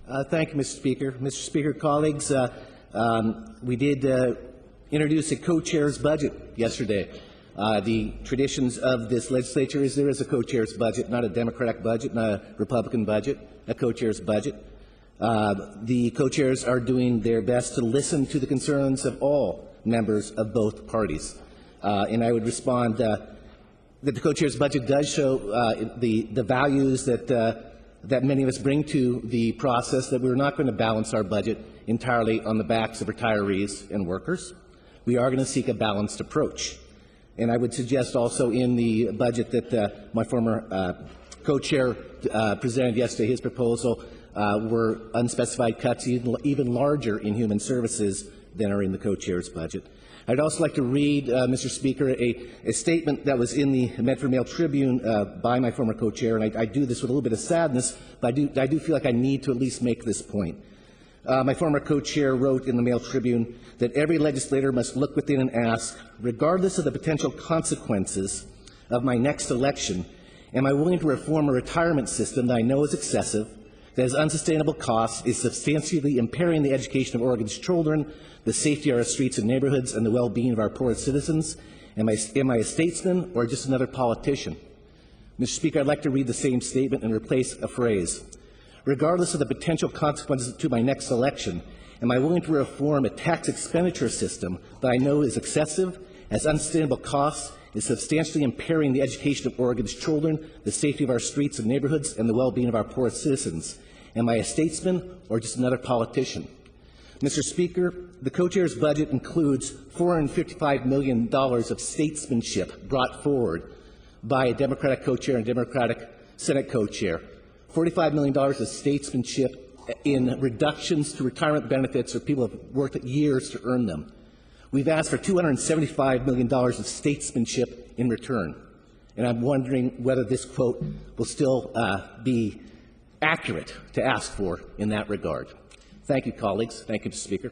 Thank you, Mr. Speaker. Mr. Speaker, colleagues, we did introduce a co-chair's budget yesterday. The traditions of this legislature is there is a co-chair's budget, not a Democratic budget, not a Republican budget, a co-chair's budget. The co-chairs are doing their best to listen to the concerns of all members of both parties. And I would respond that the co-chair's budget does show the values that many of us bring to the process, that we're not going to balance our budget entirely on the backs of retirees and workers. We are going to seek a balanced approach. And I would suggest also in the budget that my former co-chair presented yesterday, his proposal were unspecified cuts even larger in human services than are in the co-chair's budget. I'd also like to read, Mr. Speaker, a statement that was in the Medford Mail Tribune by my former co-chair, and I do this with a little bit of sadness, but I do feel like I need to at least make this point. My former co-chair wrote in the Mail Tribune that every legislator must look within and ask, regardless of the potential consequences of my next election, am I willing to reform a retirement system that I know is excessive, that has unsustainable costs, is substantially impairing the education of Oregon's children, the safety of our streets and neighborhoods, and the well-being of our poorest citizens? Am I a statesman or just another politician? Mr. Speaker, I'd like to read the same statement and replace a phrase. Regardless of the potential consequences to my next election, am I willing to reform a tax expenditure system that I know is excessive, has unsustainable costs, is substantially impairing the education of Oregon's children, the safety of our streets and neighborhoods, and the well-being of our poorest citizens? Am I a statesman or just another politician? Mr. Speaker, the co-chair's budget includes $455 million of statesmanship brought forward by a Democratic co-chair and Democratic Senate co-chair. $45 million of statesmanship in reductions to retirement benefits of people who have worked years to earn them. We've asked for $275 million of statesmanship in return. And I'm wondering whether this quote will still be accurate to ask for in that regard. Thank you, colleagues. Thank you, Mr. Speaker.